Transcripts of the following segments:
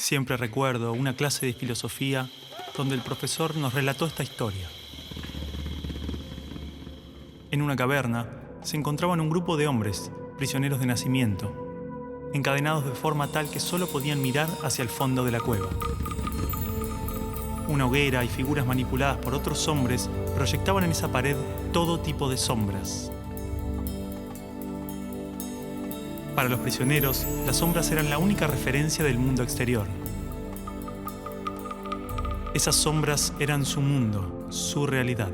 Siempre recuerdo una clase de filosofía donde el profesor nos relató esta historia. En una caverna se encontraban un grupo de hombres, prisioneros de nacimiento, encadenados de forma tal que solo podían mirar hacia el fondo de la cueva. Una hoguera y figuras manipuladas por otros hombres proyectaban en esa pared todo tipo de sombras. Para los prisioneros, las sombras eran la única referencia del mundo exterior. Esas sombras eran su mundo, su realidad.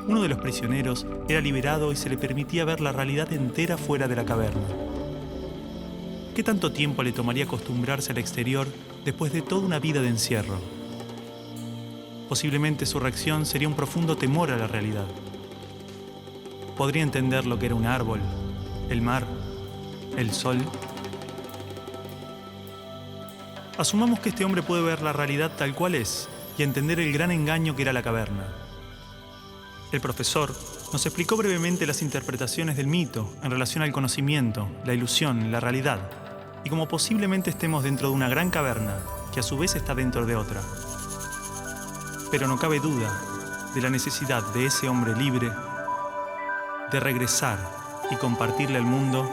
Uno de los prisioneros era liberado y se le permitía ver la realidad entera fuera de la caverna. ¿Qué tanto tiempo le tomaría acostumbrarse al exterior después de toda una vida de encierro? Posiblemente su reacción sería un profundo temor a la realidad. Podría entender lo que era un árbol, el mar, el sol. Asumamos que este hombre puede ver la realidad tal cual es y entender el gran engaño que era la caverna. El profesor nos explicó brevemente las interpretaciones del mito en relación al conocimiento, la ilusión, la realidad, y cómo posiblemente estemos dentro de una gran caverna que a su vez está dentro de otra. Pero no cabe duda de la necesidad de ese hombre libre de regresar y compartirle al mundo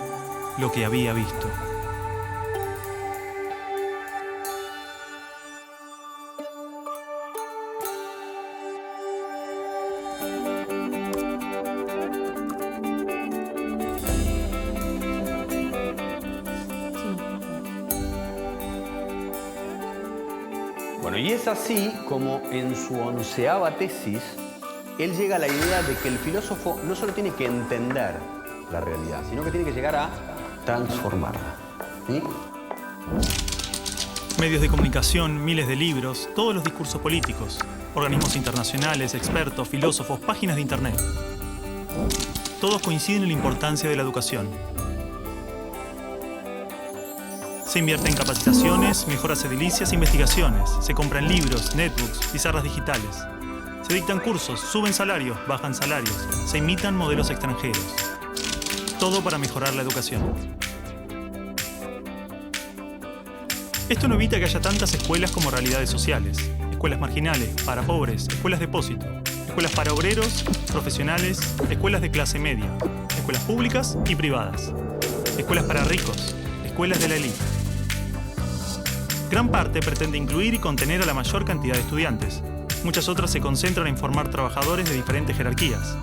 lo que había visto. Bueno, y es así como en su 11ª tesis él llega a la idea de que el filósofo no solo tiene que entender la realidad, sino que tiene que llegar a transformarla. ¿Sí? Medios de comunicación, miles de libros, todos los discursos políticos, organismos internacionales, expertos, filósofos, páginas de internet. Todos coinciden en la importancia de la educación. Se invierte en capacitaciones, mejoras edilicias e investigaciones. Se compran libros, netbooks, pizarras digitales. Se dictan cursos, suben salarios, bajan salarios. Se imitan modelos extranjeros. Todo para mejorar la educación. Esto no evita que haya tantas escuelas como realidades sociales. Escuelas marginales, para pobres, escuelas depósito. Escuelas para obreros, profesionales, escuelas de clase media. Escuelas públicas y privadas. Escuelas para ricos, escuelas de la élite. Gran parte pretende incluir y contener a la mayor cantidad de estudiantes. Muchas otras se concentran en formar trabajadores de diferentes jerarquías.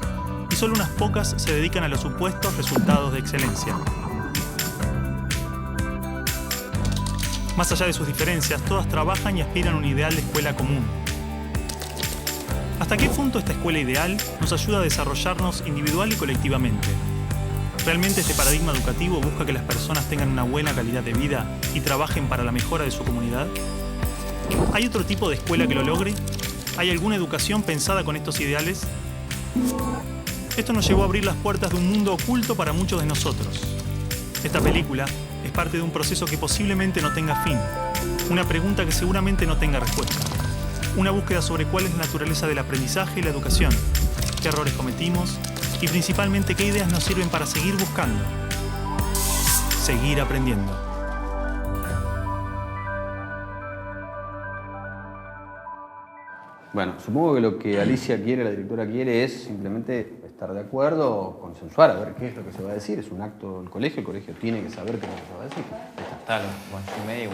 Y solo unas pocas se dedican a los supuestos resultados de excelencia. Más allá de sus diferencias, todas trabajan y aspiran a un ideal de escuela común. ¿Hasta qué punto esta escuela ideal nos ayuda a desarrollarnos individual y colectivamente? ¿Realmente este paradigma educativo busca que las personas tengan una buena calidad de vida y trabajen para la mejora de su comunidad? ¿Hay otro tipo de escuela que lo logre? ¿Hay alguna educación pensada con estos ideales? Esto nos llevó a abrir las puertas de un mundo oculto para muchos de nosotros. Esta película es parte de un proceso que posiblemente no tenga fin, una pregunta que seguramente no tenga respuesta, una búsqueda sobre cuál es la naturaleza del aprendizaje y la educación, qué errores cometimos y principalmente qué ideas nos sirven para seguir buscando, seguir aprendiendo. Bueno, supongo que lo que Alicia quiere, la directora quiere, es simplemente estar de acuerdo, consensuar, a ver qué es lo que se va a decir. Es un acto del colegio, el colegio tiene que saber qué es lo que se va a decir. Tal, y media,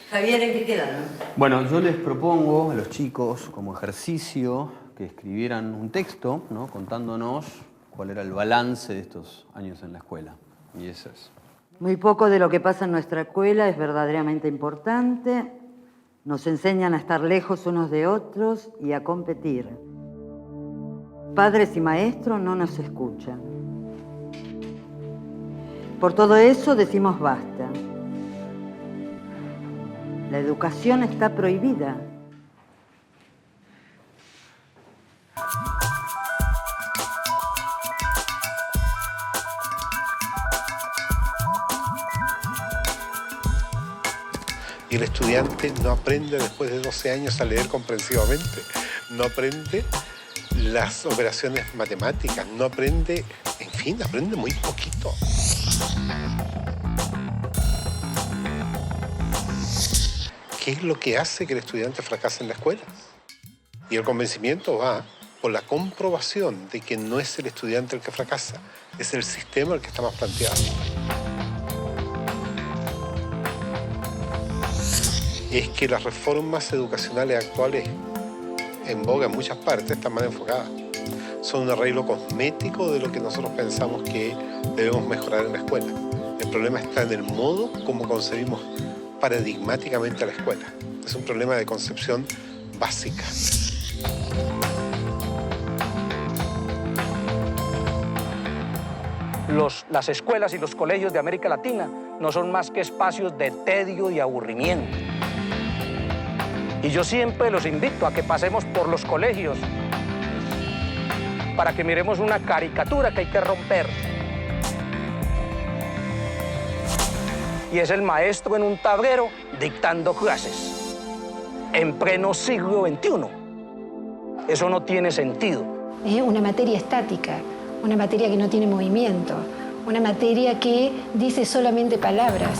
Javier, ¿en qué quedaron? Bueno, yo les propongo a los chicos, como ejercicio, que escribieran un texto, ¿no?, contándonos cuál era el balance de estos años en la escuela. Y eso es. Muy poco de lo que pasa en nuestra escuela es verdaderamente importante. Nos enseñan a estar lejos unos de otros y a competir. Padres y maestros no nos escuchan. Por todo eso decimos basta. La educación está prohibida. Y el estudiante no aprende después de 12 años a leer comprensivamente, no aprende las operaciones matemáticas, no aprende, en fin, aprende muy poquito. ¿qué es lo que hace que el estudiante fracase en la escuela? Y el convencimiento va por la comprobación de que no es el estudiante el que fracasa, es el sistema el que está más planteado. Es que las reformas educacionales actuales en boga en muchas partes están mal enfocadas. Son un arreglo cosmético de lo que nosotros pensamos que debemos mejorar en la escuela. El problema está en el modo como concebimos paradigmáticamente a la escuela. Es un problema de concepción básica. Las escuelas y los colegios de América Latina no son más que espacios de tedio y aburrimiento. Y yo siempre los invito a que pasemos por los colegios para que miremos una caricatura que hay que romper. Y es el maestro en un tablero dictando clases en pleno siglo XXI. Eso no tiene sentido. Una materia estática, una materia que no tiene movimiento, una materia que dice solamente palabras.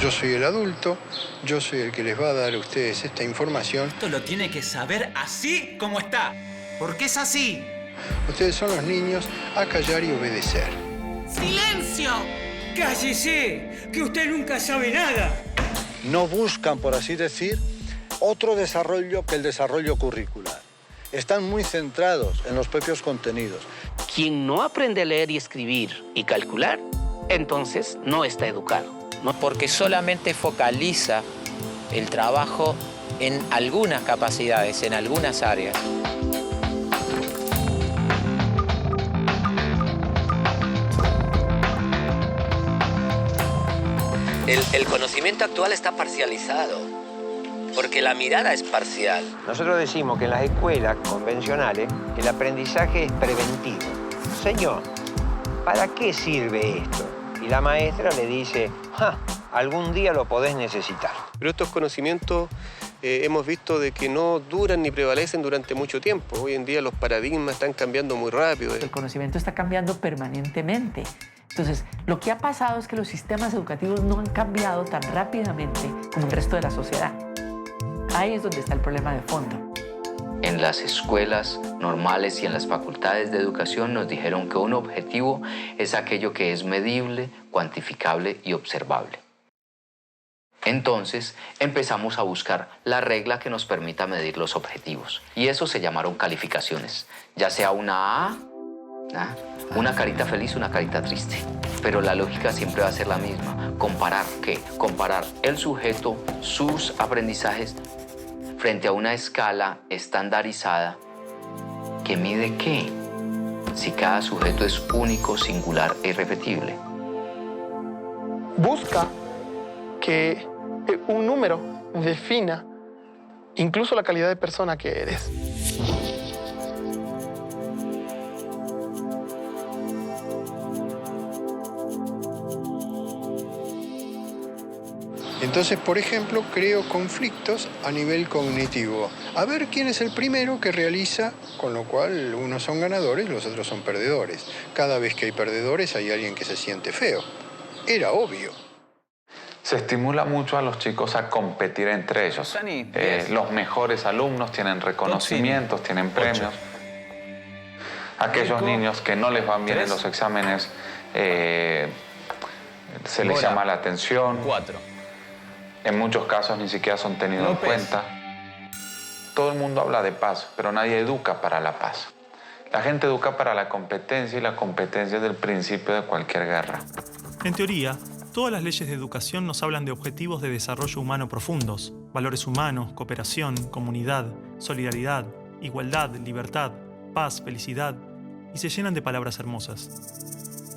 Yo soy el adulto, yo soy el que les va a dar a ustedes esta información. Esto lo tiene que saber así como está, porque es así. Ustedes son los niños a callar y obedecer. ¡Silencio! ¡Cállese! ¡Que usted nunca sabe nada! No buscan, por así decir, otro desarrollo que el desarrollo curricular. Están muy centrados en los propios contenidos. Quien no aprende a leer y escribir y calcular, entonces no está educado. ¿No? Porque solamente focaliza el trabajo en algunas capacidades, en algunas áreas. El conocimiento actual está parcializado, porque la mirada es parcial. Nosotros decimos que en las escuelas convencionales el aprendizaje es preventivo. Señor, ¿para qué sirve esto? Y la maestra le dice, algún día lo podés necesitar. Pero estos conocimientos hemos visto de que no duran ni prevalecen durante mucho tiempo. Hoy en día los paradigmas están cambiando muy rápido. El conocimiento está cambiando permanentemente. Entonces, lo que ha pasado es que los sistemas educativos no han cambiado tan rápidamente como el resto de la sociedad. Ahí es donde está el problema de fondo. En las escuelas normales y en las facultades de educación nos dijeron que un objetivo es aquello que es medible, cuantificable y observable. Entonces empezamos a buscar la regla que nos permita medir los objetivos. Y eso se llamaron calificaciones, ya sea una A, una carita feliz, una carita triste. Pero la lógica siempre va a ser la misma. ¿Comparar qué? Comparar el sujeto, sus aprendizajes, frente a una escala estandarizada que mide qué, si cada sujeto es único, singular e irrepetible. Busca que un número defina incluso la calidad de persona que eres. Entonces, por ejemplo, creo conflictos a nivel cognitivo. A ver quién es el primero que realiza, con lo cual unos son ganadores, los otros son perdedores. Cada vez que hay perdedores hay alguien que se siente feo. Era obvio. Se estimula mucho a los chicos a competir entre ellos. Los mejores alumnos tienen reconocimientos, tienen premios. Aquellos niños que no les van bien en los exámenes, se les llama la atención. 4. En muchos casos ni siquiera son tenidos en cuenta. Todo el mundo habla de paz, pero nadie educa para la paz. La gente educa para la competencia y la competencia es el principio de cualquier guerra. En teoría, todas las leyes de educación nos hablan de objetivos de desarrollo humano profundos, valores humanos, cooperación, comunidad, solidaridad, igualdad, libertad, paz, felicidad, y se llenan de palabras hermosas.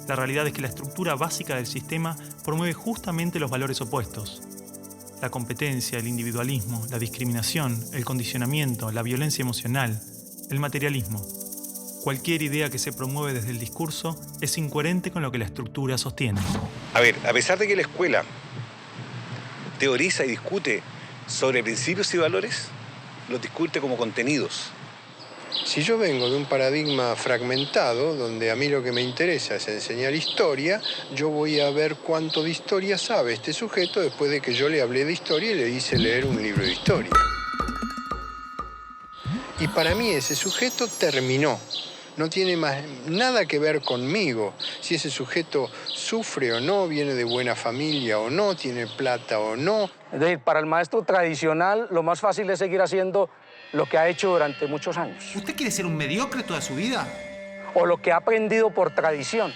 La realidad es que la estructura básica del sistema promueve justamente los valores opuestos. La competencia, el individualismo, la discriminación, el condicionamiento, la violencia emocional, el materialismo. Cualquier idea que se promueve desde el discurso es incoherente con lo que la estructura sostiene. A ver, a pesar de que la escuela teoriza y discute sobre principios y valores, los discute como contenidos. Si yo vengo de un paradigma fragmentado, donde a mí lo que me interesa es enseñar historia, yo voy a ver cuánto de historia sabe este sujeto después de que yo le hablé de historia y le hice leer un libro de historia. Y para mí ese sujeto terminó. No tiene más nada que ver conmigo. Si ese sujeto sufre o no, viene de buena familia o no, tiene plata o no. Es decir, para el maestro tradicional, lo más fácil es seguir haciendo lo que ha hecho durante muchos años. ¿Usted quiere ser un mediocre toda su vida? O lo que ha aprendido por tradición.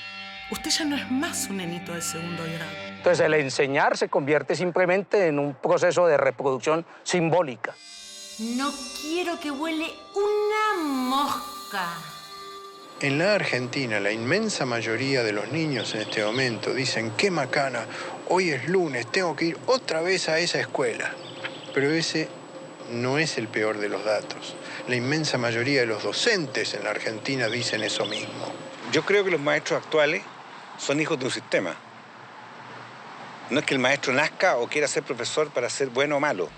Usted ya no es más un nenito de segundo grado. Entonces, el enseñar se convierte simplemente en un proceso de reproducción simbólica. No quiero que huele una mosca. En la Argentina, la inmensa mayoría de los niños en este momento dicen, qué macana, hoy es lunes, tengo que ir otra vez a esa escuela. Pero ese no es el peor de los datos. La inmensa mayoría de los docentes en la Argentina dicen eso mismo. Yo creo que los maestros actuales son hijos de un sistema. No es que el maestro nazca o quiera ser profesor para ser bueno o malo.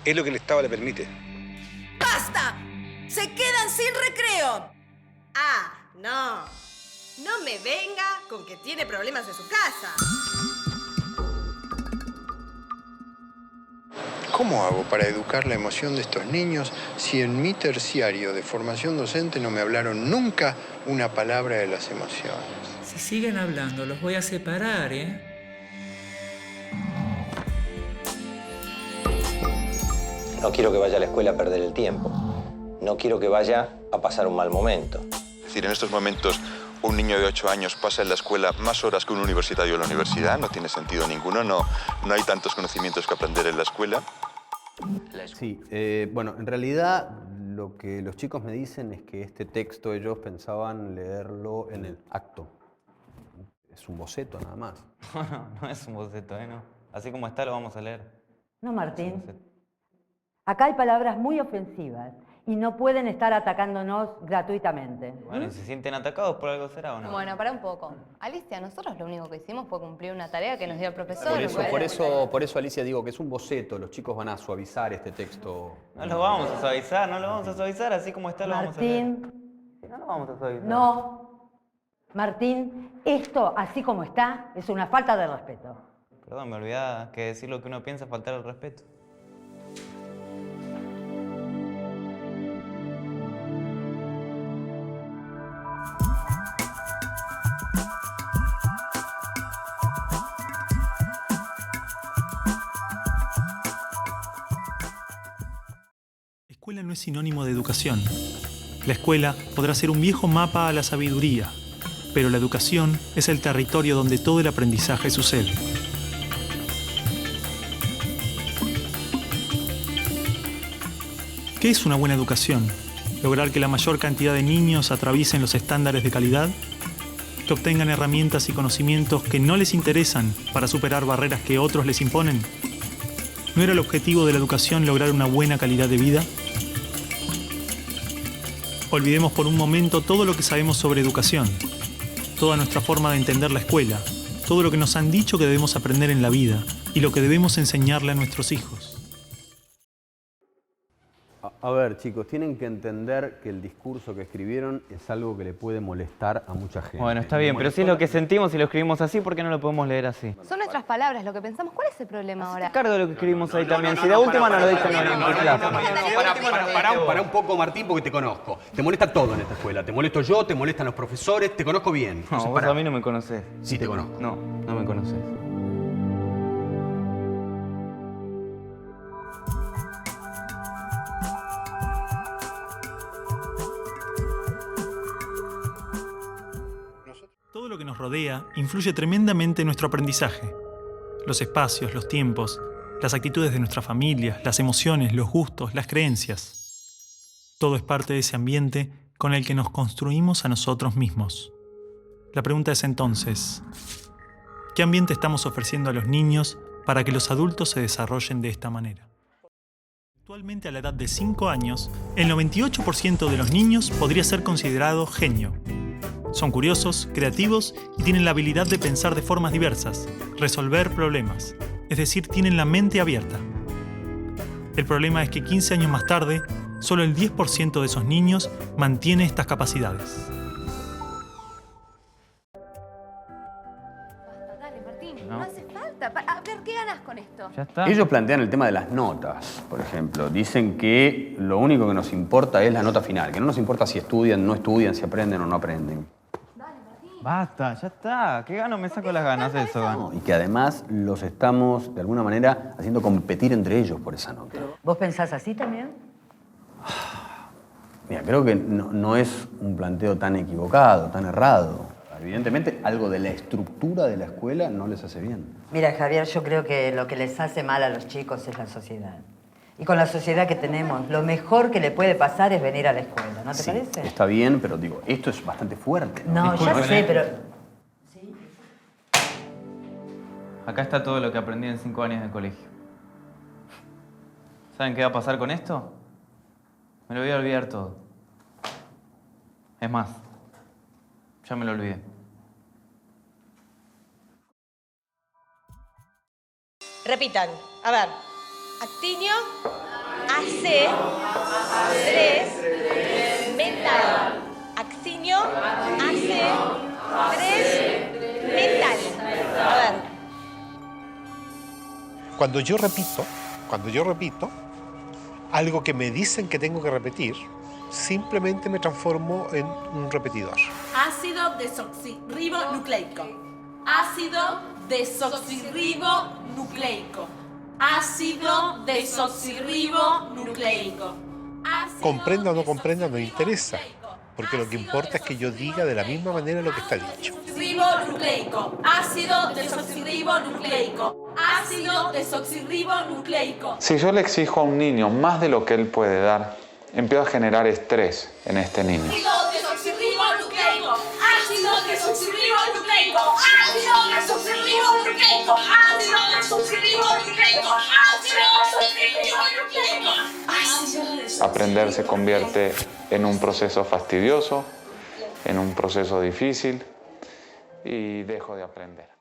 Es lo que el Estado le permite. ¡Basta! ¡Se quedan sin recreo! Ah, no. No me venga con que tiene problemas en su casa. ¿Cómo hago para educar la emoción de estos niños si en mi terciario de formación docente no me hablaron nunca una palabra de las emociones? Si siguen hablando, los voy a separar, ¿eh? No quiero que vaya a la escuela a perder el tiempo. No quiero que vaya a pasar un mal momento. Es decir, en estos momentos un niño de 8 años pasa en la escuela más horas que un universitario en la universidad. No tiene sentido ninguno. No hay tantos conocimientos que aprender en la escuela. Sí, bueno, en realidad lo que los chicos me dicen es que este texto ellos pensaban leerlo en el acto. Es un boceto nada más. No es un boceto, ¿no? Así como está lo vamos a leer. No, Martín. Acá hay palabras muy ofensivas y no pueden estar atacándonos gratuitamente. Bueno, si se sienten atacados por algo será o no. Bueno, para un poco. Alicia, nosotros lo único que hicimos fue cumplir una tarea que nos dio el profesor. Por eso, Alicia, digo que es un boceto. Los chicos van a suavizar este texto. No lo vamos a suavizar, no lo vamos a suavizar. Así como está lo vamos a leer. Martín. No lo vamos a suavizar. No. Martín, esto, así como está, es una falta de respeto. Perdón, me olvidaba que decir lo que uno piensa es faltar el respeto. La escuela no es sinónimo de educación. La escuela podrá ser un viejo mapa a la sabiduría, pero la educación es el territorio donde todo el aprendizaje sucede. ¿Qué es una buena educación? ¿Lograr que la mayor cantidad de niños atraviesen los estándares de calidad? ¿Que obtengan herramientas y conocimientos que no les interesan para superar barreras que otros les imponen? ¿No era el objetivo de la educación lograr una buena calidad de vida? Olvidemos por un momento todo lo que sabemos sobre educación, toda nuestra forma de entender la escuela, todo lo que nos han dicho que debemos aprender en la vida y lo que debemos enseñarle a nuestros hijos. A ver, chicos, tienen que entender que el discurso que escribieron es algo que le puede molestar a mucha gente. Bueno, está bien, pero si es lo que sentimos y lo escribimos así, ¿por qué no lo podemos leer así? Son nuestras palabras, lo que pensamos. ¿Cuál es el problema ahora? Cargo de lo que escribimos ahí también. Si de última no lo dicen en clase. Pará un poco, Martín, porque te conozco. Te molesta todo en esta escuela. Te molesto yo, te molestan los profesores, te conozco bien. No, vos a mí no me conocés. Sí, te conozco. No, no me conocés. Todo lo que nos rodea influye tremendamente en nuestro aprendizaje. Los espacios, los tiempos, las actitudes de nuestras familias, las emociones, los gustos, las creencias. Todo es parte de ese ambiente con el que nos construimos a nosotros mismos. La pregunta es entonces, ¿qué ambiente estamos ofreciendo a los niños para que los adultos se desarrollen de esta manera? Actualmente, a la edad de 5 años, el 98% de los niños podría ser considerado genio. Son curiosos, creativos y tienen la habilidad de pensar de formas diversas, resolver problemas, es decir, tienen la mente abierta. El problema es que 15 años más tarde, solo el 10% de esos niños mantiene estas capacidades. Dale, Martín, no hace falta. A ver, ¿qué ganas con esto? Ya está. Ellos plantean el tema de las notas, por ejemplo. Dicen que lo único que nos importa es la nota final, que no nos importa si estudian, no estudian, si aprenden o no aprenden. Basta, ya está. ¿Qué gano? Me saco las ganas de eso. No, y que además los estamos, de alguna manera, haciendo competir entre ellos por esa nota. ¿Vos pensás así también? Mira, creo que no es un planteo tan equivocado, tan errado. Evidentemente, algo de la estructura de la escuela no les hace bien. Mira, Javier, yo creo que lo que les hace mal a los chicos es la sociedad. Y con la sociedad que tenemos, lo mejor que le puede pasar es venir a la escuela, ¿no te parece? Está bien, pero digo, esto es bastante fuerte. No, ya sé, pero... Acá está todo lo que aprendí en 5 años de colegio. ¿Saben qué va a pasar con esto? Me lo voy a olvidar todo. Es más, ya me lo olvidé. Repitan. A ver. Actinio, AC, 3, mental. Actinio, AC, 3, mental. A ver. Cuando yo repito, algo que me dicen que tengo que repetir, simplemente me transformo en un repetidor. Ácido desoxirribonucleico. Ácido desoxirribonucleico. Ácido desoxirribonucleico. Comprenda o no comprenda, no interesa, porque lo que importa es que yo diga de la misma manera lo que está dicho. Ribonucleico. Ácido desoxirribonucleico. Ácido desoxirribonucleico. Si yo le exijo a un niño más de lo que él puede dar, empiezo a generar estrés en este niño. Ácido desoxirribonucleico. Ácido desoxirribonucleico. Ácido desoxirribonucleico. Ácido desoxirribonucleico. Ácido desoxirribonucleico. Aprender se convierte en un proceso fastidioso, en un proceso difícil y dejo de aprender.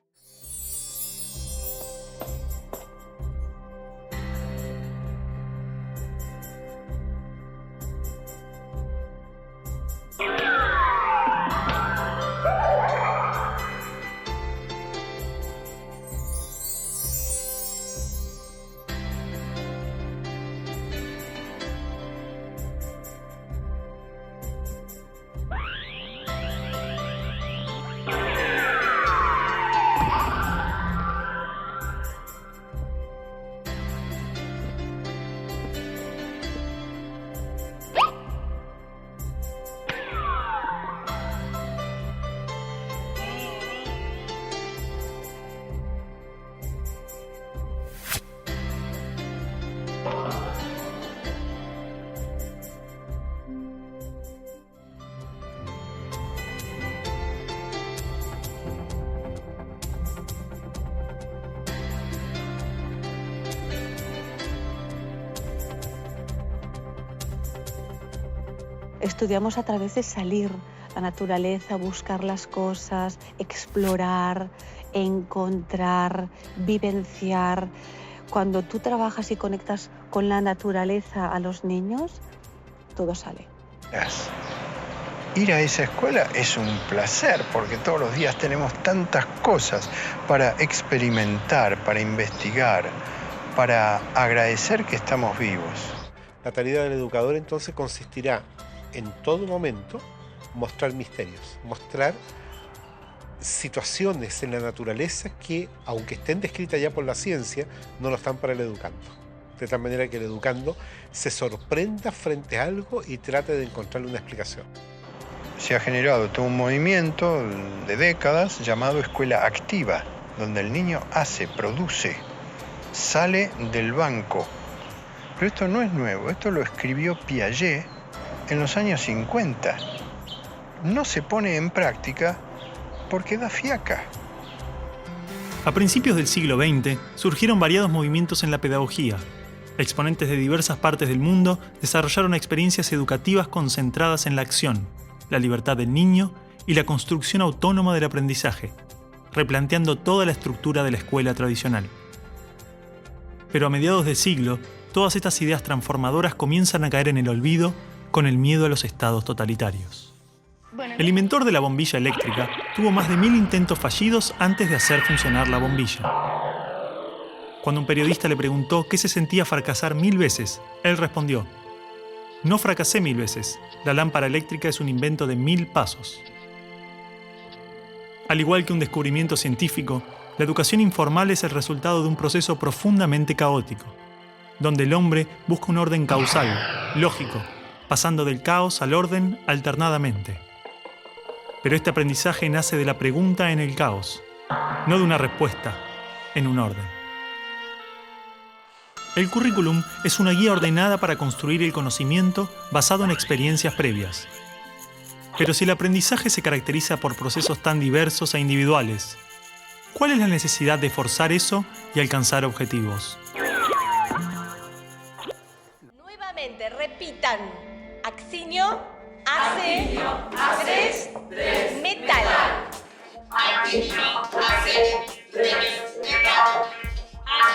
Estudiamos a través de salir a la naturaleza, buscar las cosas, explorar, encontrar, vivenciar. Cuando tú trabajas y conectas con la naturaleza a los niños, todo sale. Ir a esa escuela es un placer porque todos los días tenemos tantas cosas para experimentar, para investigar, para agradecer que estamos vivos. La tarea del educador entonces consistirá en todo momento mostrar misterios, mostrar situaciones en la naturaleza que, aunque estén descritas ya por la ciencia, no lo están para el educando. De tal manera que el educando se sorprenda frente a algo y trate de encontrarle una explicación. Se ha generado todo un movimiento de décadas llamado escuela activa, donde el niño hace, produce, sale del banco. Pero esto no es nuevo, esto lo escribió Piaget en los años 50. No se pone en práctica porque da fiaca. A principios del siglo XX surgieron variados movimientos en la pedagogía. Exponentes de diversas partes del mundo desarrollaron experiencias educativas concentradas en la acción, la libertad del niño y la construcción autónoma del aprendizaje, replanteando toda la estructura de la escuela tradicional. Pero a mediados de siglo, todas estas ideas transformadoras comienzan a caer en el olvido con el miedo a los estados totalitarios. El inventor de la bombilla eléctrica tuvo más de 1000 intentos fallidos antes de hacer funcionar la bombilla. Cuando un periodista le preguntó qué se sentía fracasar 1000 veces, él respondió: no fracasé 1000 veces, la lámpara eléctrica es un invento de 1000 pasos. Al igual que un descubrimiento científico, la educación informal es el resultado de un proceso profundamente caótico, donde el hombre busca un orden causal, lógico, pasando del caos al orden alternadamente. Pero este aprendizaje nace de la pregunta en el caos, no de una respuesta en un orden. El currículum es una guía ordenada para construir el conocimiento basado en experiencias previas. Pero si el aprendizaje se caracteriza por procesos tan diversos e individuales, ¿cuál es la necesidad de forzar eso y alcanzar objetivos? Nuevamente, repitan. Axinio, hace, tres, metal. Axinio, hace, tres, metal.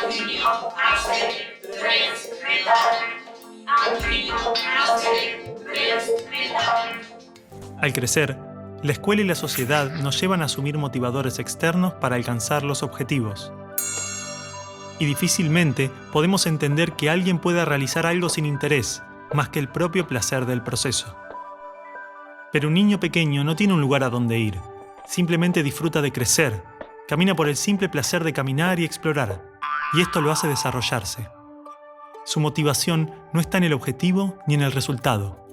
Axinio, hace, tres, metal. Axinio, hace, tres, metal. Al crecer, la escuela y la sociedad nos llevan a asumir motivadores externos para alcanzar los objetivos. Y difícilmente podemos entender que alguien pueda realizar algo sin interés, más que el propio placer del proceso. Pero un niño pequeño no tiene un lugar a donde ir, simplemente disfruta de crecer, camina por el simple placer de caminar y explorar, y esto lo hace desarrollarse. Su motivación no está en el objetivo ni en el resultado,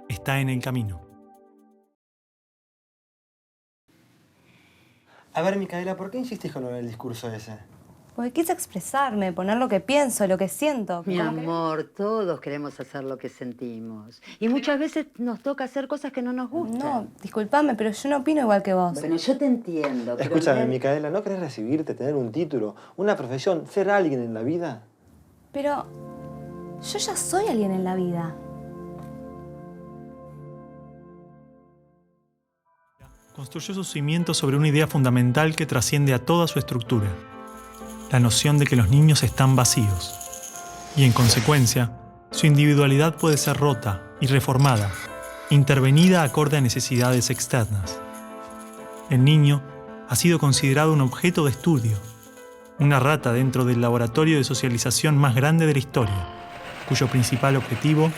está en el camino. A ver, Micaela, ¿por qué insistís con el discurso ese? Porque quise expresarme, poner lo que pienso, lo que siento. Mi amor, todos queremos hacer lo que sentimos. Y muchas veces nos toca hacer cosas que no nos gustan. No, discúlpame, pero yo no opino igual que vos. Bueno, yo te entiendo. Pero Escúchame, Micaela, ¿no querés recibirte, tener un título, una profesión, ser alguien en la vida? Pero yo ya soy alguien en la vida. Construyó sus cimientos sobre una idea fundamental que trasciende a toda su estructura: la noción de que los niños están vacíos. Y en consecuencia, su individualidad puede ser rota y reformada, intervenida acorde a necesidades externas. El niño ha sido considerado un objeto de estudio, una rata dentro del laboratorio de socialización más grande de la historia, cuyo principal objetivo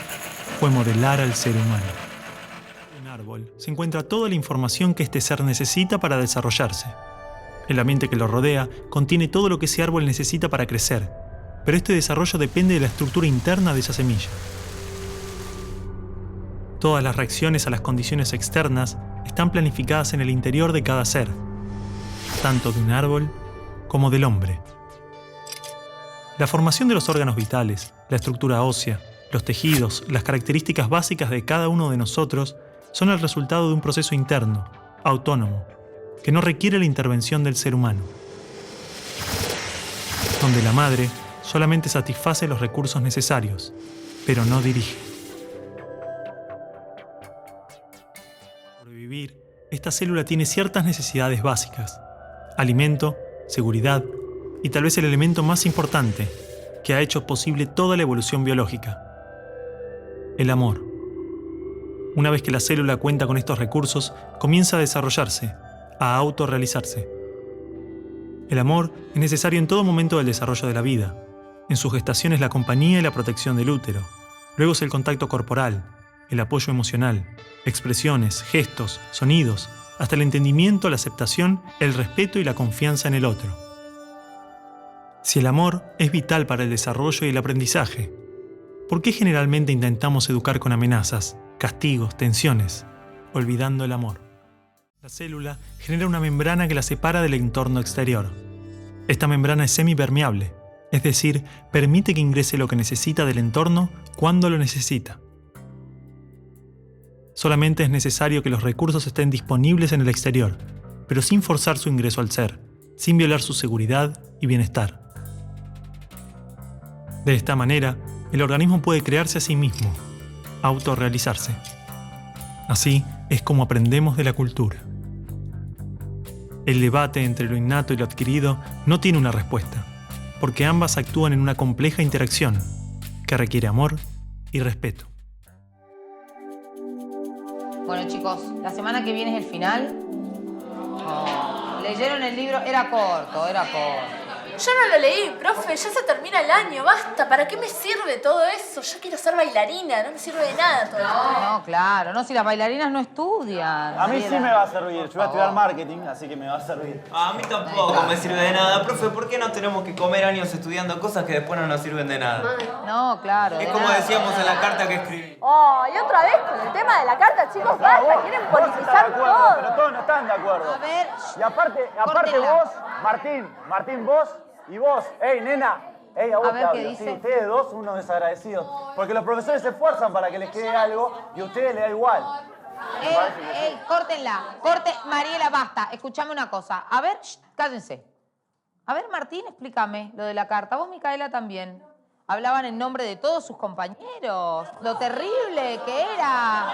fue modelar al ser humano. En un árbol se encuentra toda la información que este ser necesita para desarrollarse. El ambiente que lo rodea contiene todo lo que ese árbol necesita para crecer, pero este desarrollo depende de la estructura interna de esa semilla. Todas las reacciones a las condiciones externas están planificadas en el interior de cada ser, tanto de un árbol como del hombre. La formación de los órganos vitales, la estructura ósea, los tejidos, las características básicas de cada uno de nosotros son el resultado de un proceso interno, autónomo, que no requiere la intervención del ser humano, donde la madre solamente satisface los recursos necesarios, pero no dirige. Para vivir, esta célula tiene ciertas necesidades básicas: alimento, seguridad y tal vez el elemento más importante que ha hecho posible toda la evolución biológica: el amor. Una vez que la célula cuenta con estos recursos, comienza a desarrollarse, a autorrealizarse. El amor es necesario en todo momento del desarrollo de la vida. En su gestación es la compañía y la protección del útero. Luego es el contacto corporal, el apoyo emocional, expresiones, gestos, sonidos, hasta el entendimiento, la aceptación, el respeto y la confianza en el otro. Si el amor es vital para el desarrollo y el aprendizaje, ¿por qué generalmente intentamos educar con amenazas, castigos, tensiones, olvidando el amor? La célula genera una membrana que la separa del entorno exterior. Esta membrana es semipermeable, es decir, permite que ingrese lo que necesita del entorno cuando lo necesita. Solamente es necesario que los recursos estén disponibles en el exterior, pero sin forzar su ingreso al ser, sin violar su seguridad y bienestar. De esta manera, el organismo puede crearse a sí mismo, autorrealizarse. Así es como aprendemos de la cultura. El debate entre lo innato y lo adquirido no tiene una respuesta, porque ambas actúan en una compleja interacción, que requiere amor y respeto. Bueno, chicos, la semana que viene es el final. Oh, ¿leyeron el libro? Era corto. Yo no lo leí, profe, ya se termina el año, basta. ¿Para qué me sirve todo eso? Yo quiero ser bailarina, no me sirve de nada todo esto. No, claro, no, si las bailarinas no estudian. A mí sí me va a servir, yo voy a estudiar marketing, así que me va a servir. A mí tampoco me sirve de nada. Profe, ¿por qué no tenemos que comer años estudiando cosas que después no nos sirven de nada? No, claro. Es como decíamos en la carta que escribí. Oh, y otra vez con el tema de la carta, chicos, basta, quieren politizar todo. Pero todos no están de acuerdo. A ver, y aparte vos, Martín, vos y vos, nena, a vos A ver, te ¿qué hablo, dice? sí, ustedes dos, unos desagradecidos. Porque los profesores se esfuerzan para que les quede algo y a ustedes les da igual. Córtenla. Mariela, basta. Escuchame una cosa. A ver, cállense. A ver, Martín, explícame lo de la carta. Vos, Micaela, también. Hablaban en nombre de todos sus compañeros. Lo terrible que era.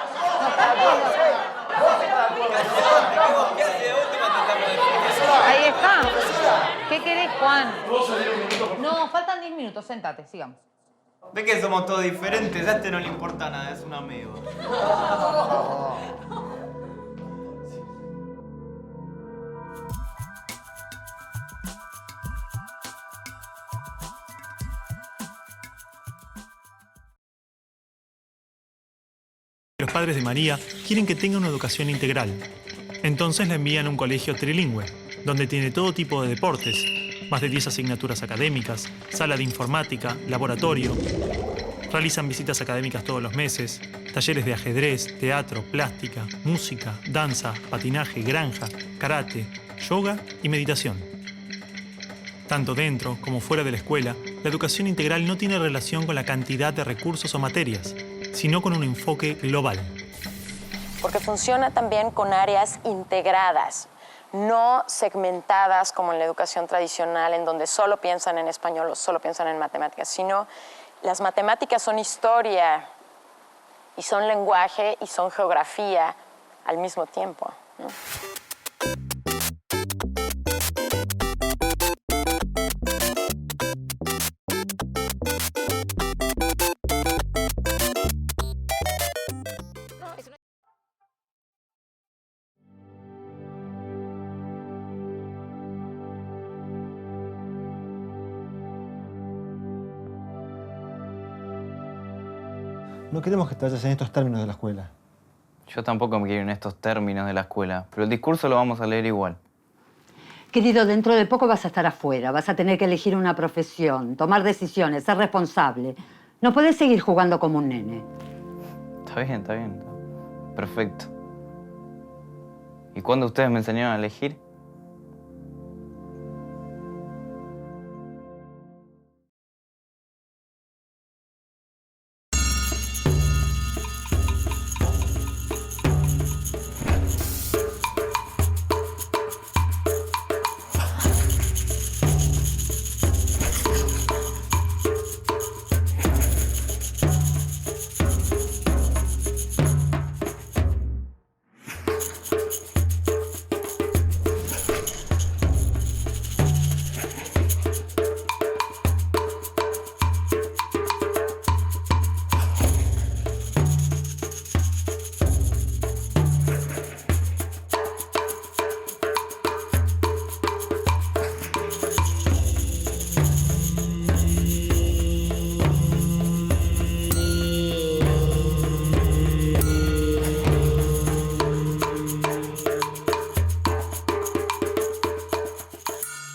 Ahí está. ¿Qué querés, Juan? No, faltan 10 minutos. Séntate, sigamos. ¿Ves que somos todos diferentes? A este no le importa nada, es un amigo. Los padres de María quieren que tenga una educación integral. Entonces la envían a un colegio trilingüe, donde tiene todo tipo de deportes, más de 10 asignaturas académicas, sala de informática, laboratorio. Realizan visitas académicas todos los meses, talleres de ajedrez, teatro, plástica, música, danza, patinaje, granja, karate, yoga y meditación. Tanto dentro como fuera de la escuela, la educación integral no tiene relación con la cantidad de recursos o materias, sino con un enfoque global. Porque funciona también con áreas integradas, no segmentadas como en la educación tradicional, en donde solo piensan en español o solo piensan en matemáticas, sino las matemáticas son historia y son lenguaje y son geografía al mismo tiempo, ¿no? No queremos que te vayas en estos términos de la escuela. Yo tampoco me quiero en estos términos de la escuela, pero el discurso lo vamos a leer igual. Querido, dentro de poco vas a estar afuera, vas a tener que elegir una profesión, tomar decisiones, ser responsable. No podés seguir jugando como un nene. Está bien. Perfecto. ¿Y cuándo ustedes me enseñaron a elegir?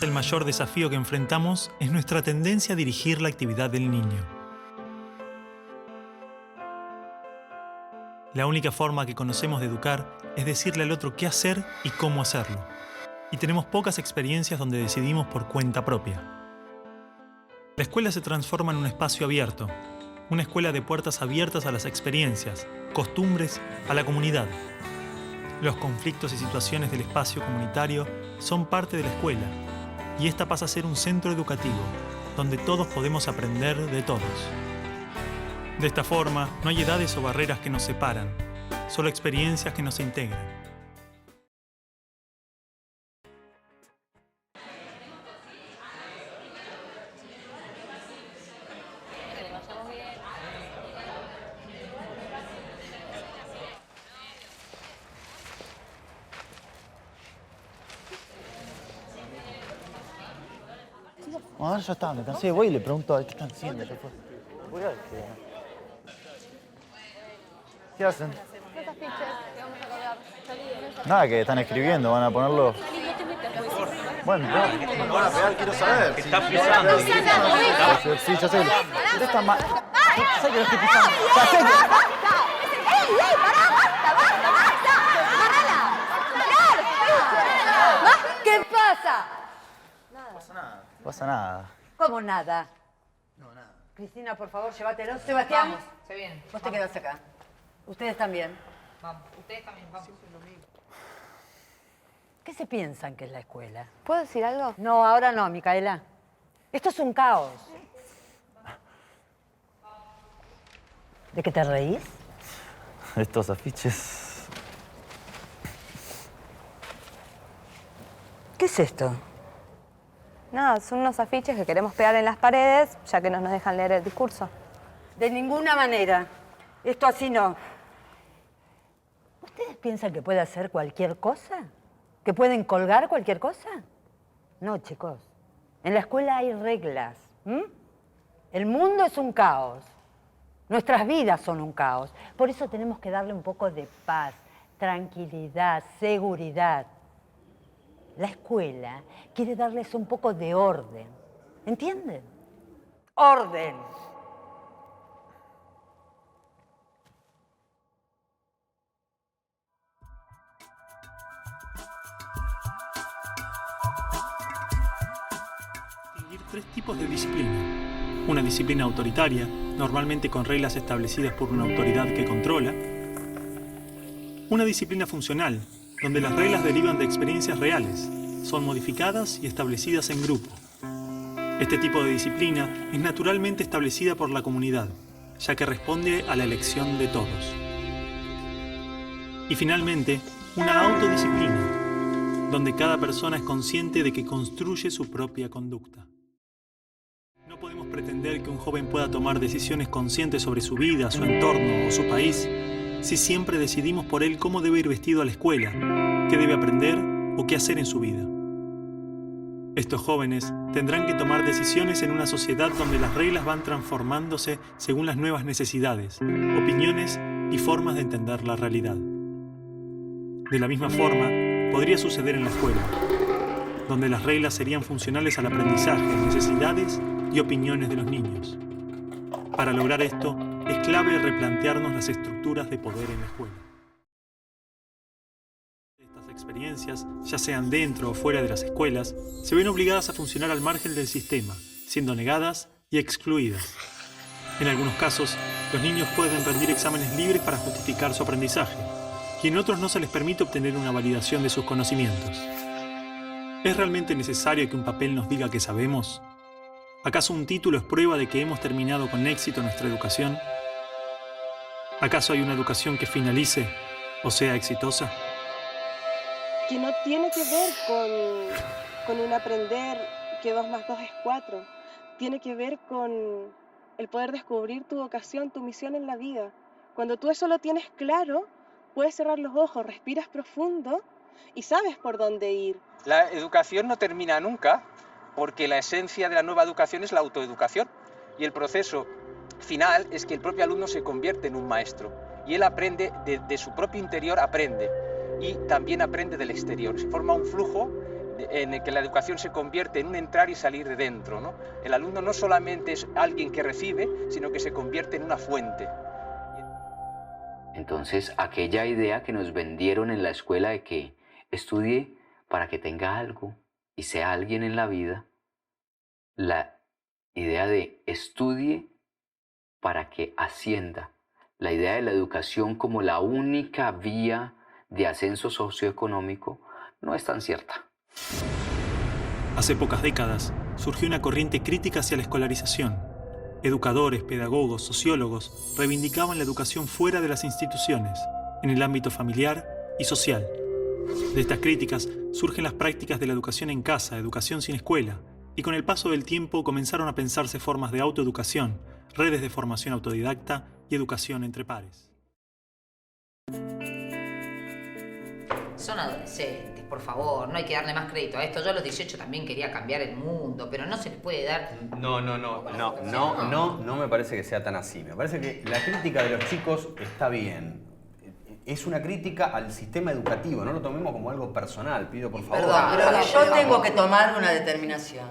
El mayor desafío que enfrentamos es nuestra tendencia a dirigir la actividad del niño. La única forma que conocemos de educar es decirle al otro qué hacer y cómo hacerlo. Y tenemos pocas experiencias donde decidimos por cuenta propia. La escuela se transforma en un espacio abierto, una escuela de puertas abiertas a las experiencias, costumbres, a la comunidad. Los conflictos y situaciones del espacio comunitario son parte de la escuela, y esta pasa a ser un centro educativo, donde todos podemos aprender de todos. De esta forma, no hay edades o barreras que nos separan, solo experiencias que nos integran. Ahora ya está, me cansé, voy y le pregunto a ver qué están haciendo. Voy a ver ¿Qué hacen? Los afiches que vamos a colgar. Nada, que están escribiendo, van a ponerlo... Bueno, no me van a pegar, quiero saber. Está pisando. Sí, ya sé. Usted está mal. ¿Sabes que lo estoy pisando? ¡Ya sé! ¡Ey, pará! ¡Basta! ¿Qué pasa? No pasa nada. ¿Cómo nada? No, nada. Cristina, por favor, llévatelo. Sebastián, Vamos, se viene. vos te quedás acá. Ustedes también. Vamos, ustedes también, vamos. ¿Qué se piensan que es la escuela? ¿Puedo decir algo? No, ahora no, Micaela. Esto es un caos. ¿De qué te reís? Estos afiches... ¿Qué es esto? Nada, son unos afiches que queremos pegar en las paredes, ya que no nos dejan leer el discurso. De ninguna manera. Esto así no. ¿Ustedes piensan que puede hacer cualquier cosa? ¿Que pueden colgar cualquier cosa? No, chicos. En la escuela hay reglas. El mundo es un caos. Nuestras vidas son un caos. Por eso tenemos que darle un poco de paz, tranquilidad, seguridad. La escuela quiere darles un poco de orden. ¿Entienden? ¡Orden! Tres tipos de disciplina. Una disciplina autoritaria, normalmente con reglas establecidas por una autoridad que controla. Una disciplina funcional, donde las reglas derivan de experiencias reales, son modificadas y establecidas en grupo. Este tipo de disciplina es naturalmente establecida por la comunidad, ya que responde a la elección de todos. Y finalmente, una autodisciplina, donde cada persona es consciente de que construye su propia conducta. No podemos pretender que un joven pueda tomar decisiones conscientes sobre su vida, su entorno o su país si siempre decidimos por él cómo debe ir vestido a la escuela, qué debe aprender o qué hacer en su vida. Estos jóvenes tendrán que tomar decisiones en una sociedad donde las reglas van transformándose según las nuevas necesidades, opiniones y formas de entender la realidad. De la misma forma, podría suceder en la escuela, donde las reglas serían funcionales al aprendizaje, necesidades y opiniones de los niños. Para lograr esto, es clave replantearnos las estructuras de poder en la escuela. Estas experiencias, ya sean dentro o fuera de las escuelas, se ven obligadas a funcionar al margen del sistema, siendo negadas y excluidas. En algunos casos, los niños pueden rendir exámenes libres para justificar su aprendizaje, y en otros no se les permite obtener una validación de sus conocimientos. ¿Es realmente necesario que un papel nos diga que sabemos? ¿Acaso un título es prueba de que hemos terminado con éxito nuestra educación? ¿Acaso hay una educación que finalice o sea exitosa? Que no tiene que ver con un aprender que 2 más 2 es 4. Tiene que ver con el poder descubrir tu vocación, tu misión en la vida. Cuando tú eso lo tienes claro, puedes cerrar los ojos, respiras profundo y sabes por dónde ir. La educación no termina nunca, porque la esencia de la nueva educación es la autoeducación. Y el proceso final es que el propio alumno se convierte en un maestro. Y él aprende, de su propio interior aprende. Y también aprende del exterior. Se forma un flujo en el que la educación se convierte en un entrar y salir de dentro, ¿no? El alumno no solamente es alguien que recibe, sino que se convierte en una fuente. Entonces, aquella idea que nos vendieron en la escuela de que estudie para que tenga algo y sea alguien en la vida, la idea de estudie para que ascienda, la idea de la educación como la única vía de ascenso socioeconómico, no es tan cierta. Hace pocas décadas surgió una corriente crítica hacia la escolarización. Educadores, pedagogos, sociólogos reivindicaban la educación fuera de las instituciones, en el ámbito familiar y social. De estas críticas surgen las prácticas de la educación en casa, educación sin escuela, y con el paso del tiempo comenzaron a pensarse formas de autoeducación, redes de formación autodidacta y educación entre pares. son adolescentes, por favor, no hay que darle más crédito a esto. Yo a los 18 también quería cambiar el mundo, pero no se les puede dar... No me parece que sea tan así. Me parece que la crítica de los chicos está bien. Es una crítica al sistema educativo, no lo tomemos como algo personal, pido por favor. Perdón, pero yo tengo que tomar una determinación.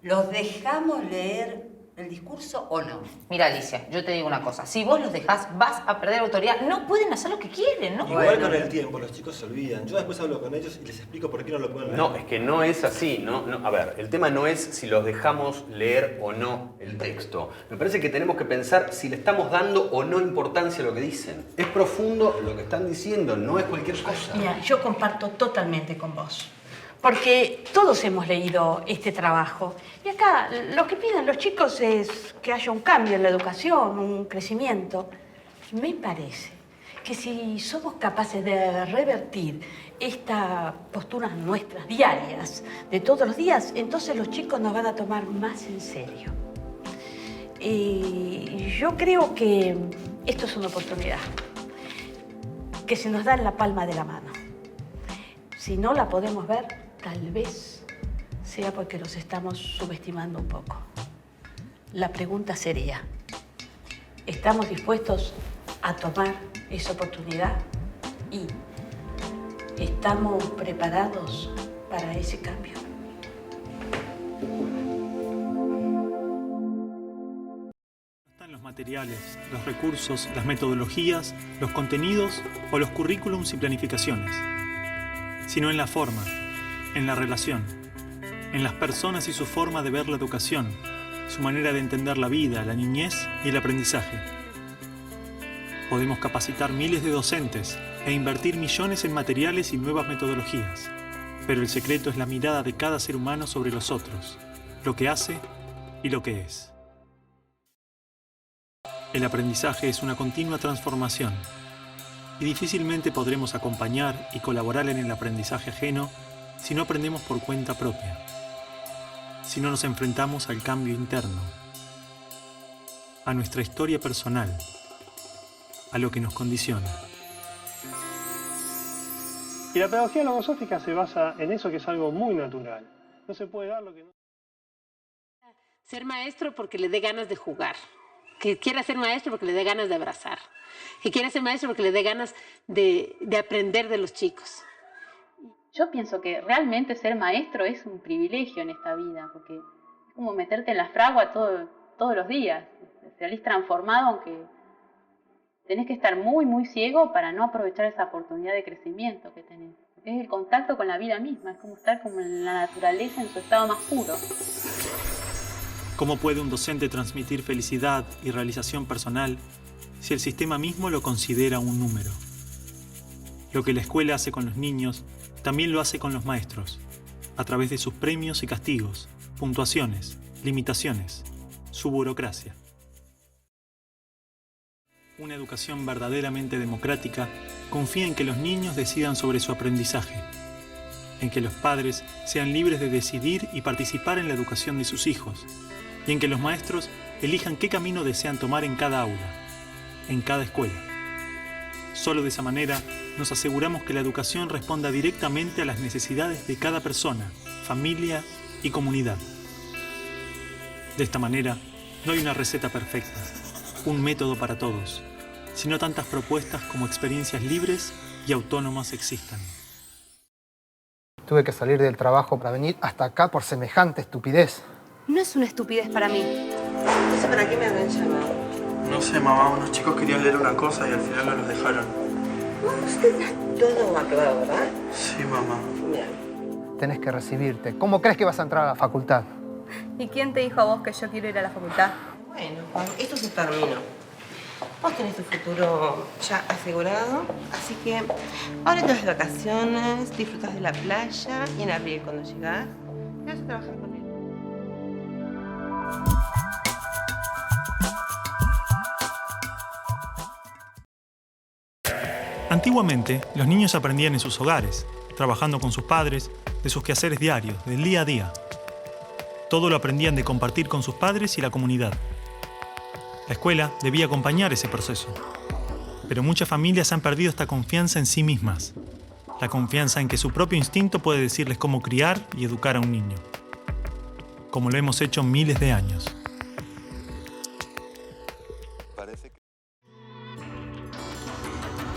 ¿Los dejamos leer el discurso o no? Mira, Alicia, yo te digo una cosa. Si vos los dejás, vas a perder autoridad. No pueden hacer lo que quieren, ¿no? Igual con el tiempo, los chicos se olvidan. Yo después hablo con ellos y les explico por qué no lo pueden leer. No, es que no es así. A ver, el tema no es si los dejamos leer o no el texto. Me parece que tenemos que pensar si le estamos dando o no importancia a lo que dicen. Es profundo lo que están diciendo, no es cualquier cosa. Mira, yo comparto totalmente con vos. Porque todos hemos leído este trabajo. Y acá lo que piden los chicos es que haya un cambio en la educación, un crecimiento. Me parece que si somos capaces de revertir estas posturas nuestras diarias, de todos los días, entonces los chicos nos van a tomar más en serio. Y yo creo que esto es una oportunidad que se nos da en la palma de la mano. Si no la podemos ver, tal vez sea porque los estamos subestimando un poco. La pregunta sería, ¿estamos dispuestos a tomar esa oportunidad? ¿Y estamos preparados para ese cambio? Están los materiales, los recursos, las metodologías, los contenidos o los currículums y planificaciones, sino en la forma, en la relación, en las personas y su forma de ver la educación, su manera de entender la vida, la niñez y el aprendizaje. Podemos capacitar miles de docentes e invertir millones en materiales y nuevas metodologías, pero el secreto es la mirada de cada ser humano sobre los otros, lo que hace y lo que es. El aprendizaje es una continua transformación y difícilmente podremos acompañar y colaborar en el aprendizaje ajeno si no aprendemos por cuenta propia, si no nos enfrentamos al cambio interno, a nuestra historia personal, a lo que nos condiciona. Y la pedagogía logosófica se basa en eso, que es algo muy natural. No se puede dar lo que no... Ser maestro porque le dé ganas de jugar, que quiera ser maestro porque le dé ganas de abrazar, que quiera ser maestro porque le dé ganas de aprender de los chicos. Yo pienso que realmente ser maestro es un privilegio en esta vida, porque es como meterte en la fragua todos los días. Salís transformado, aunque tenés que estar muy, muy ciego para no aprovechar esa oportunidad de crecimiento que tenés. Porque es el contacto con la vida misma, es como estar como en la naturaleza en su estado más puro. ¿Cómo puede un docente transmitir felicidad y realización personal si el sistema mismo lo considera un número? Lo que la escuela hace con los niños también lo hace con los maestros, a través de sus premios y castigos, puntuaciones, limitaciones, su burocracia. Una educación verdaderamente democrática confía en que los niños decidan sobre su aprendizaje, en que los padres sean libres de decidir y participar en la educación de sus hijos, y en que los maestros elijan qué camino desean tomar en cada aula, en cada escuela. Solo de esa manera nos aseguramos que la educación responda directamente a las necesidades de cada persona, familia y comunidad. De esta manera, no hay una receta perfecta, un método para todos, sino tantas propuestas como experiencias libres y autónomas existan. Tuve que salir del trabajo para venir hasta acá por semejante estupidez. No es una estupidez para mí. No sé para qué me habrán llamado. No sé, mamá, unos chicos querían leer una cosa y al final no los dejaron. Usted está todo aprobado, ¿verdad? Sí, mamá. Bien. Tenés que recibirte. ¿Cómo crees que vas a entrar a la facultad? ¿Y quién te dijo a vos que yo quiero ir a la facultad? Bueno, esto se terminó. Vos tenés tu futuro ya asegurado, así que ahora te vas de vacaciones, disfrutas de la playa y en abril cuando llegás, te vas a trabajar con él. Antiguamente, los niños aprendían en sus hogares, trabajando con sus padres, de sus quehaceres diarios, del día a día. Todo lo aprendían de compartir con sus padres y la comunidad. La escuela debía acompañar ese proceso. Pero muchas familias han perdido esta confianza en sí mismas La confianza en que su propio instinto puede decirles cómo criar y educar a un niño. Como lo hemos hecho miles de años.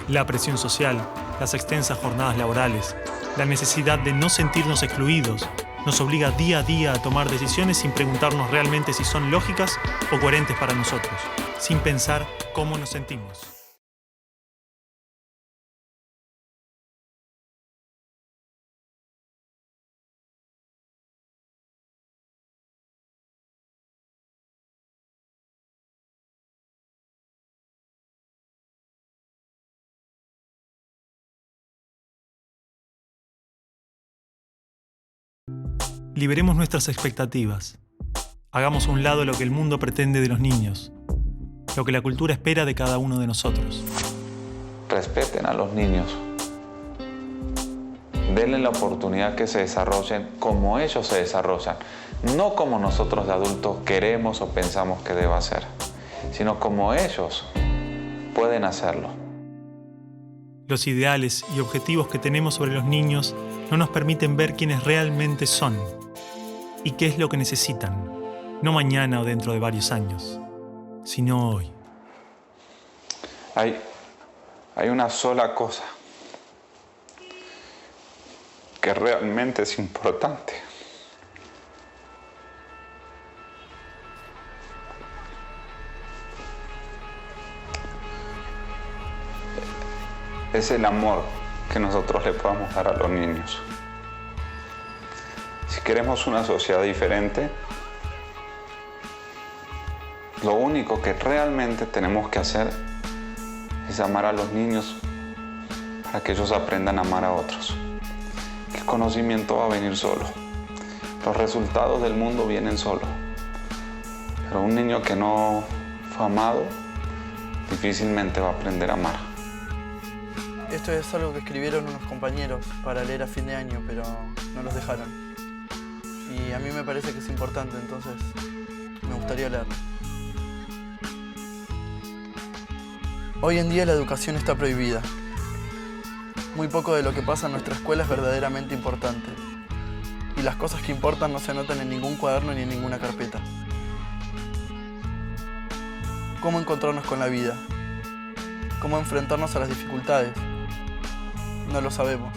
La presión social, las extensas jornadas laborales, la necesidad de no sentirnos excluidos, nos obliga día a día a tomar decisiones sin preguntarnos realmente si son lógicas o coherentes para nosotros, sin pensar cómo nos sentimos. Liberemos nuestras expectativas. Hagamos a un lado lo que el mundo pretende de los niños, lo que la cultura espera de cada uno de nosotros. Respeten a los niños. Denle la oportunidad que se desarrollen como ellos se desarrollan, no como nosotros de adultos queremos o pensamos que deba ser, sino como ellos pueden hacerlo. Los ideales y objetivos que tenemos sobre los niños no nos permiten ver quiénes realmente son y qué es lo que necesitan, no mañana o dentro de varios años, sino hoy. Hay una sola cosa que realmente es importante. Es el amor que nosotros le podamos dar a los niños. Si queremos una sociedad diferente, lo único que realmente tenemos que hacer es amar a los niños para que ellos aprendan a amar a otros. El conocimiento va a venir solo. Los resultados del mundo vienen solo. Pero un niño que no fue amado difícilmente va a aprender a amar. Esto es algo que escribieron unos compañeros para leer a fin de año, pero no los dejaron. Y a mí me parece que es importante, entonces me gustaría leerlo. Hoy en día la educación está prohibida. Muy poco de lo que pasa en nuestra escuela es verdaderamente importante. Y las cosas que importan no se anotan en ningún cuaderno ni en ninguna carpeta. ¿Cómo encontrarnos con la vida? ¿Cómo enfrentarnos a las dificultades? No lo sabemos.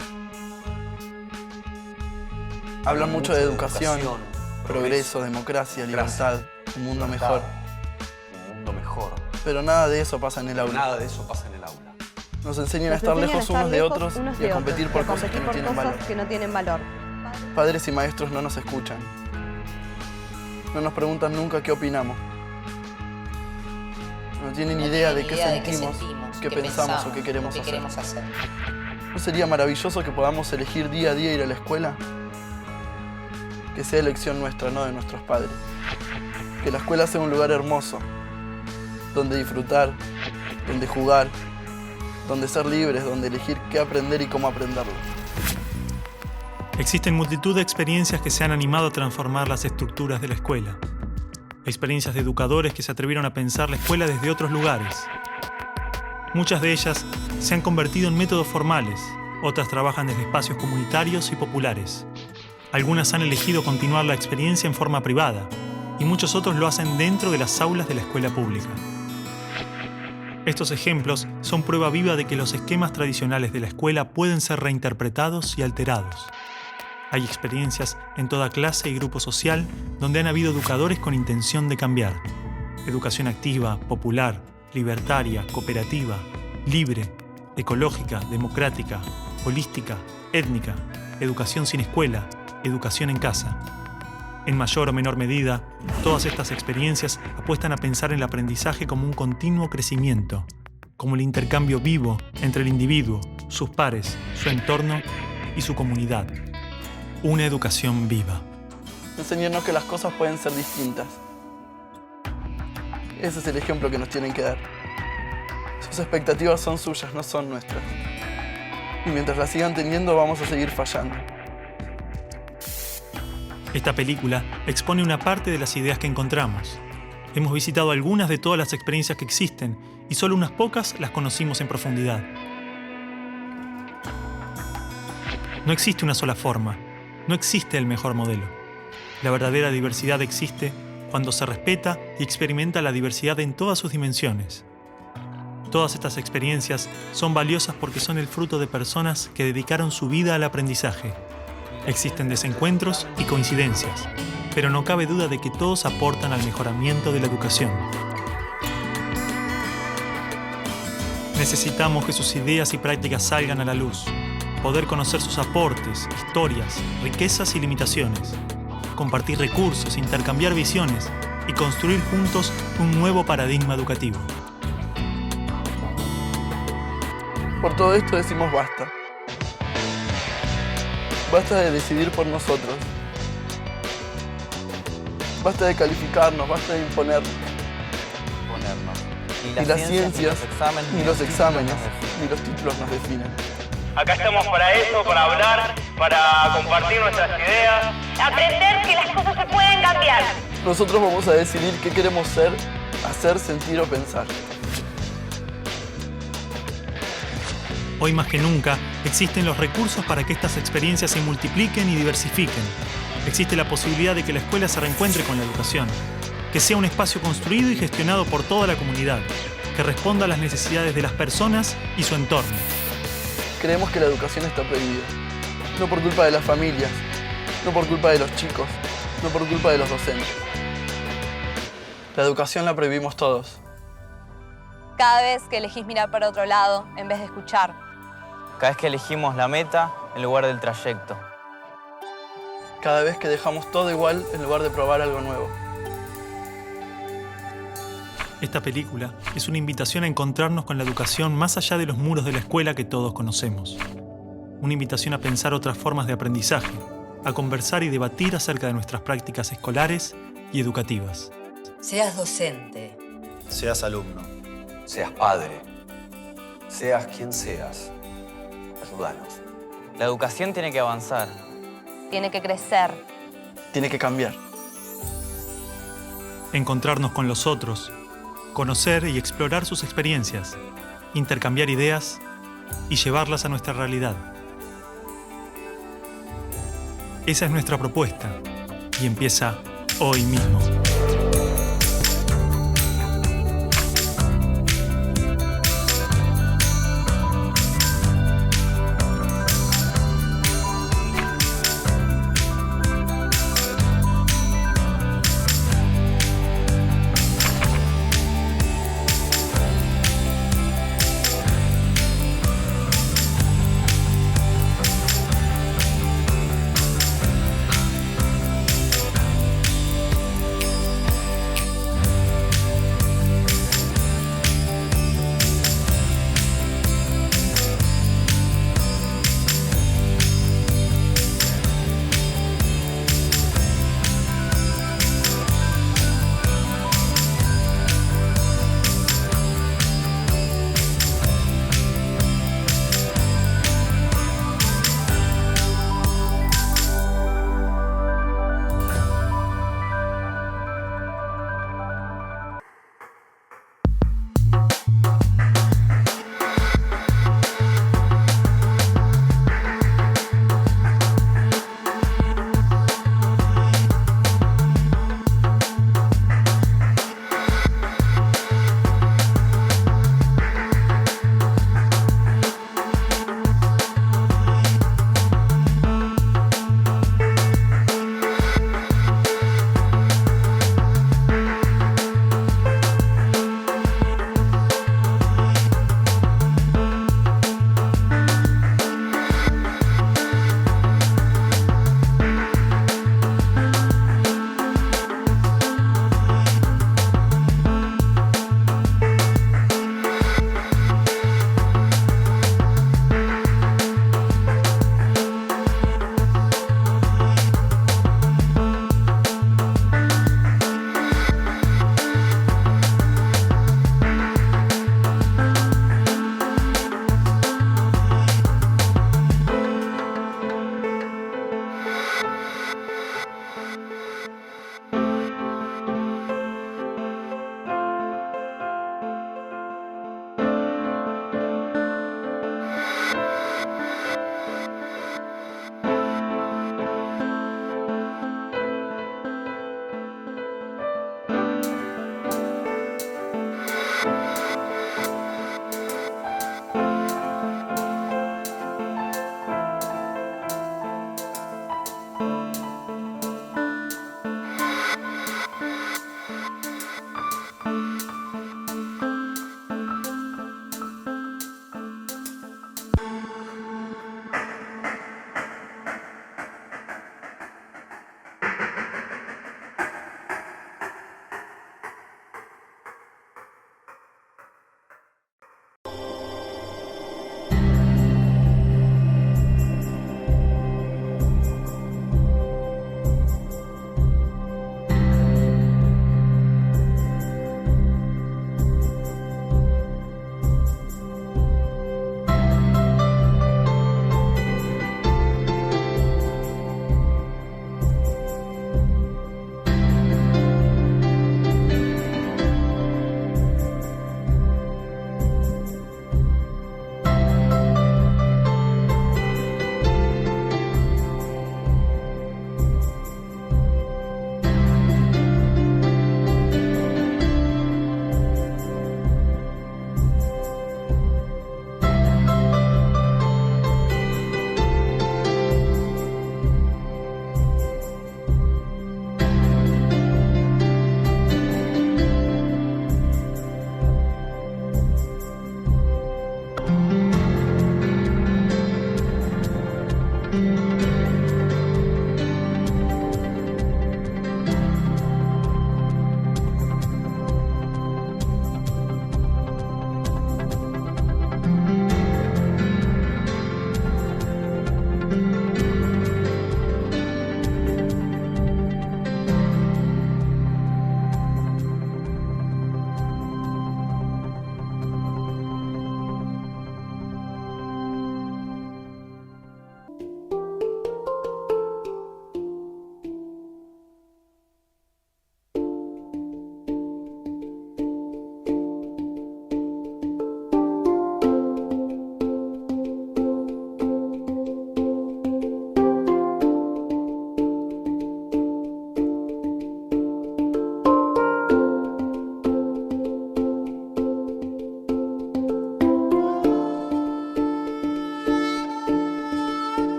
Hablan mucho de educación, progreso, democracia, libertad, un mundo mejor. Un mundo mejor. Pero nada de eso pasa en el aula. Nada de eso pasa en el aula. Nos enseñan a estar lejos unos de otros y a competir por cosas que no tienen valor. Padres y maestros no nos escuchan. No nos preguntan nunca qué opinamos. No tienen idea de qué sentimos, qué pensamos o qué queremos hacer. ¿No sería maravilloso que podamos elegir día a día ir a la escuela? Que sea elección nuestra, no de nuestros padres. Que la escuela sea un lugar hermoso, donde disfrutar, donde jugar, donde ser libres, donde elegir qué aprender y cómo aprenderlo. Existen multitud de experiencias que se han animado a transformar las estructuras de la escuela. Experiencias de educadores que se atrevieron a pensar la escuela desde otros lugares. Muchas de ellas se han convertido en métodos formales, otras trabajan desde espacios comunitarios y populares. Algunas han elegido continuar la experiencia en forma privada y muchos otros lo hacen dentro de las aulas de la escuela pública. Estos ejemplos son prueba viva de que los esquemas tradicionales de la escuela pueden ser reinterpretados y alterados. Hay experiencias en toda clase y grupo social donde han habido educadores con intención de cambiar. Educación activa, popular, libertaria, cooperativa, libre, ecológica, democrática, holística, étnica, educación sin escuela, educación en casa. En mayor o menor medida, todas estas experiencias apuestan a pensar el aprendizaje como un continuo crecimiento, como el intercambio vivo entre el individuo, sus pares, su entorno y su comunidad. Una educación viva. Enseñarnos que las cosas pueden ser distintas. Ese es el ejemplo que nos tienen que dar. Sus expectativas son suyas, no son nuestras. Y mientras las sigan teniendo, vamos a seguir fallando. Esta película expone una parte de las ideas que encontramos. Hemos visitado algunas de todas las experiencias que existen y solo unas pocas las conocimos en profundidad. No existe una sola forma, no existe el mejor modelo. La verdadera diversidad existe cuando se respeta y experimenta la diversidad en todas sus dimensiones. Todas estas experiencias son valiosas porque son el fruto de personas que dedicaron su vida al aprendizaje. Existen desencuentros y coincidencias, pero no cabe duda de que todos aportan al mejoramiento de la educación. Necesitamos que sus ideas y prácticas salgan a la luz, poder conocer sus aportes, historias, riquezas y limitaciones, compartir recursos, intercambiar visiones y construir juntos un nuevo paradigma educativo. Por todo esto decimos basta. Basta de decidir por nosotros. Basta de calificarnos, basta de imponernos. Y las ciencias, ni los exámenes, ni los títulos nos definen. Acá estamos para eso, para hablar, para compartir nuestras ideas. Aprender que las cosas se pueden cambiar. Nosotros vamos a decidir qué queremos ser, hacer, sentir o pensar. Hoy más que nunca, existen los recursos para que estas experiencias se multipliquen y diversifiquen. Existe la posibilidad de que la escuela se reencuentre con la educación, que sea un espacio construido y gestionado por toda la comunidad, que responda a las necesidades de las personas y su entorno. Creemos que la educación está prohibida. No por culpa de las familias, no por culpa de los chicos, no por culpa de los docentes. La educación la prohibimos todos. Cada vez que elegís mirar para otro lado en vez de escuchar. Cada vez que elegimos la meta en lugar del trayecto. Cada vez que dejamos todo igual en lugar de probar algo nuevo. Esta película es una invitación a encontrarnos con la educación más allá de los muros de la escuela que todos conocemos. Una invitación a pensar otras formas de aprendizaje, a conversar y debatir acerca de nuestras prácticas escolares y educativas. Seas docente. Seas alumno. Seas padre. Seas quien seas. Ayúdanos. La educación tiene que avanzar. Tiene que crecer. Tiene que cambiar. Encontrarnos con los otros, conocer y explorar sus experiencias, intercambiar ideas y llevarlas a nuestra realidad. Esa es nuestra propuesta y empieza hoy mismo.